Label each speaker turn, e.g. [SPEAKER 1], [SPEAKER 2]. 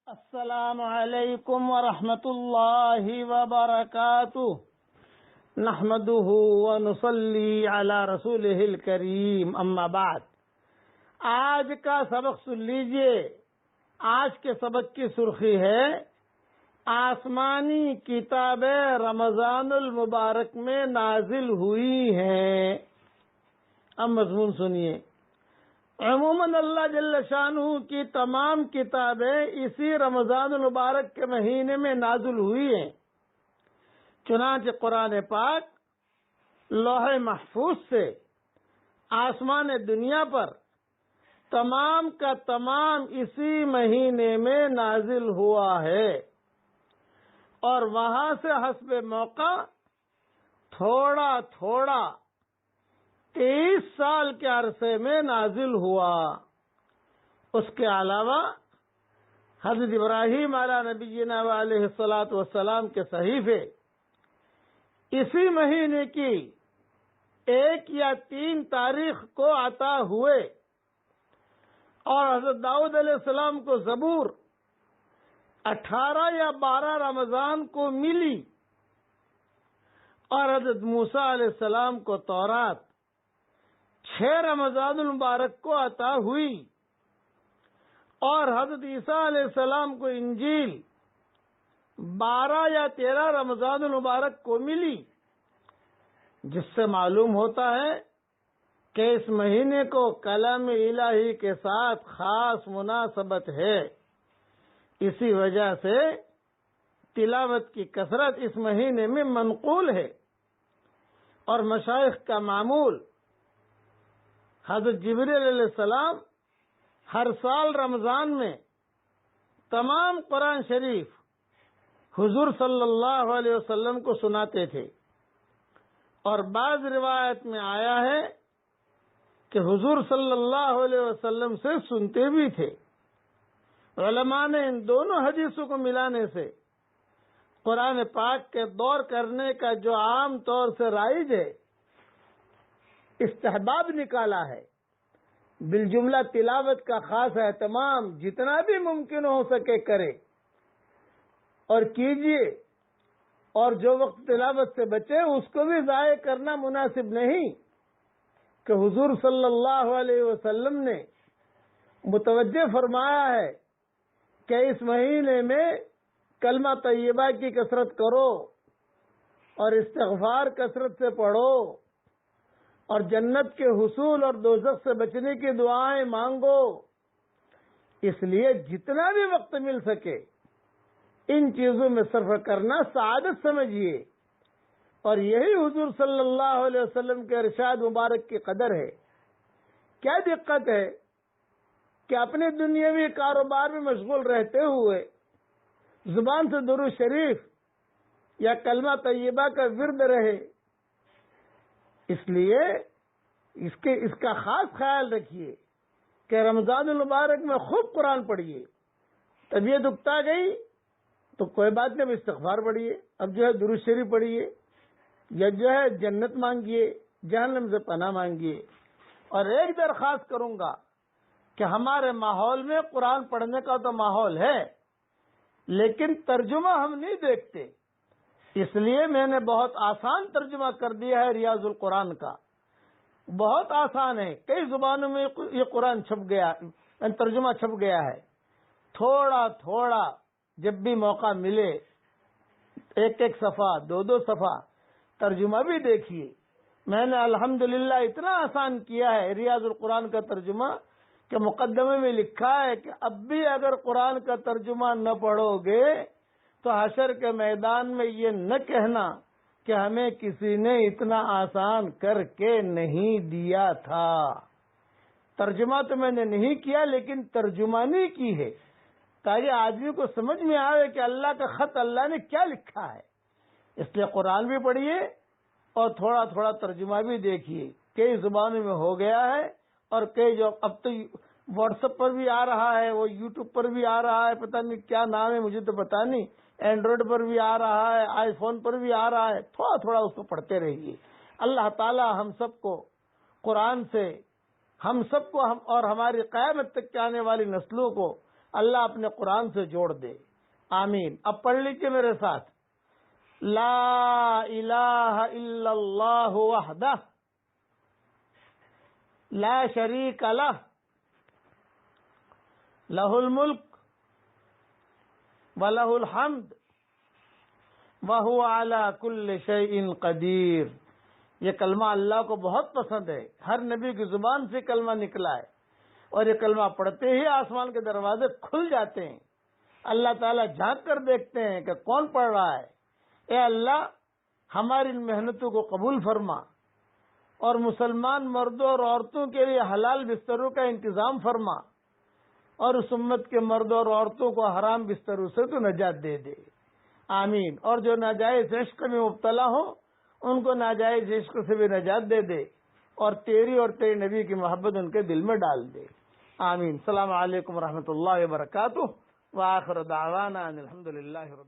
[SPEAKER 1] السلام علیکم ورحمۃ اللہ وبرکاتہ نحمده ونصلی علی رسولہ الکریم اما بعد۔ آج کا سبق سن لیجئے۔ آج کے سبق کی سرخی ہے آسمانی کتابیں رمضان المبارک میں نازل ہوئی ہیں۔ اب مضمون سنیے۔ عموماً اللہ جل شانہ کی تمام کتابیں اسی رمضان المبارک کے مہینے میں نازل ہوئی ہیں۔ چنانچہ قرآن پاک لوح محفوظ سے آسمان دنیا پر تمام کا تمام اسی مہینے میں نازل ہوا ہے، اور وہاں سے حسب موقع تھوڑا تھوڑا 23 سال کے عرصے میں نازل ہوا۔ اس کے علاوہ حضرت ابراہیم علیہ نبینا علیہ الصلاۃ والسلام کے صحیفے اسی مہینے کی 1 یا 3 تاریخ کو عطا ہوئے، اور حضرت داؤد علیہ السلام کو زبور 18 یا 12 رمضان کو ملی، اور حضرت موسیٰ علیہ السلام کو تورات 6 رمضان المبارک کو عطا ہوئی، اور حضرت عیسیٰ علیہ السلام کو انجیل 12 یا 13 رمضان المبارک کو ملی، جس سے معلوم ہوتا ہے کہ اس مہینے کو کلام الہی کے ساتھ خاص مناسبت ہے۔ اسی وجہ سے تلاوت کی کثرت اس مہینے میں منقول ہے، اور مشائخ کا معمول حضرت جبریل علیہ السلام ہر سال رمضان میں تمام قرآن شریف حضور صلی اللہ علیہ وسلم کو سناتے تھے، اور بعض روایت میں آیا ہے کہ حضور صلی اللہ علیہ وسلم سے سنتے بھی تھے۔ علماء نے ان دونوں حدیثوں کو ملانے سے قرآن پاک کے دور کرنے کا جو عام طور سے رائج ہے استحباب نکالا ہے۔ بالجملہ تلاوت کا خاص اہتمام جتنا بھی ممکن ہو سکے کرے اور کیجیے، اور جو وقت تلاوت سے بچے اس کو بھی ضائع کرنا مناسب نہیں، کہ حضور صلی اللہ علیہ وسلم نے متوجہ فرمایا ہے کہ اس مہینے میں کلمہ طیبہ کی کثرت کرو، اور استغفار کثرت سے پڑھو، اور جنت کے حصول اور دوزخ سے بچنے کی دعائیں مانگو۔ اس لیے جتنا بھی وقت مل سکے ان چیزوں میں صرف کرنا سعادت سمجھیے، اور یہی حضور صلی اللہ علیہ وسلم کے ارشاد مبارک کی قدر ہے۔ کیا دقت ہے کہ اپنے دنیاوی کاروبار میں مشغول رہتے ہوئے زبان سے درود شریف یا کلمہ طیبہ کا ورد رہے؟ اس لیے اس کا خاص خیال رکھیے کہ رمضان المبارک میں خوب قرآن پڑھیے۔ طبیعت اکتا گئی تو کوئی بات نہیں، اب استغفار پڑھیے، اب جو ہے درود شریف پڑھیے، یا جو ہے جنت مانگیے، جہنم سے پناہ مانگیے۔ اور ایک درخواست کروں گا کہ ہمارے ماحول میں قرآن پڑھنے کا تو ماحول ہے، لیکن ترجمہ ہم نہیں دیکھتے، اس لیے میں نے بہت آسان ترجمہ کر دیا ہے ریاض القرآن کا۔ بہت آسان ہے، کئی زبانوں میں یہ قرآن چھپ گیا، ترجمہ چھپ گیا ہے۔ تھوڑا تھوڑا جب بھی موقع ملے 1 صفحہ 2 صفحہ ترجمہ بھی دیکھیے۔ میں نے الحمدللہ اتنا آسان کیا ہے ریاض القرآن کا ترجمہ کہ مقدمے میں لکھا ہے کہ اب بھی اگر قرآن کا ترجمہ نہ پڑھو گے تو حشر کے میدان میں یہ نہ کہنا کہ ہمیں کسی نے اتنا آسان کر کے نہیں دیا تھا۔ ترجمہ تو میں نے نہیں کیا، لیکن ترجمانی کی ہے تاکہ آدمی کو سمجھ میں آئے کہ اللہ کا خط اللہ نے کیا لکھا ہے۔ اس لیے قرآن بھی پڑھیے اور تھوڑا تھوڑا ترجمہ بھی دیکھیے۔ کئی زبانوں میں ہو گیا ہے، اور کئی جو اب تو واٹس ایپ پر بھی آ رہا ہے، وہ یوٹیوب پر بھی آ رہا ہے، پتہ نہیں کیا نام ہے مجھے تو پتہ نہیں، اینڈرائڈ پر بھی آ رہا ہے، آئی فون پر بھی آ رہا ہے۔ تھوڑا تھوڑا اس کو پڑھتے رہیے۔ اللہ تعالی ہم سب کو قرآن سے، ہم سب کو اور ہماری قیامت تک کے آنے والی نسلوں کو اللہ اپنے قرآن سے جوڑ دے. آمین. اب پڑھ لیجیے میرے ساتھ. لا الہ الا اللہ وحدہ لا شریک لہ لہ الملک ولہ الحمد وہو علی کل شیء قدیر. یہ کلمہ اللہ کو بہت پسند ہے. ہر نبی کی زبان سے کلمہ نکلا ہے اور یہ کلمہ پڑھتے ہی آسمان کے دروازے کھل جاتے ہیں. اللہ تعالیٰ جھانک کر دیکھتے ہیں کہ کون پڑھ رہا ہے. اے اللہ ہماری ان محنتوں کو قبول فرما اور مسلمان مردوں اور عورتوں کے لیے حلال بستروں کا انتظام فرما اور اس امت کے مردوں اور عورتوں کو حرام بستروں سے تو نجات دے دے. آمین. اور جو ناجائز عشق میں مبتلا ہو ان کو ناجائز عشق سے بھی نجات دے دے اور تیری اور تیرے نبی کی محبت ان کے دل میں ڈال دے. آمین. السلام علیکم ورحمۃ اللہ وبرکاتہ. وآخر دعوانا ان الحمد للہ رب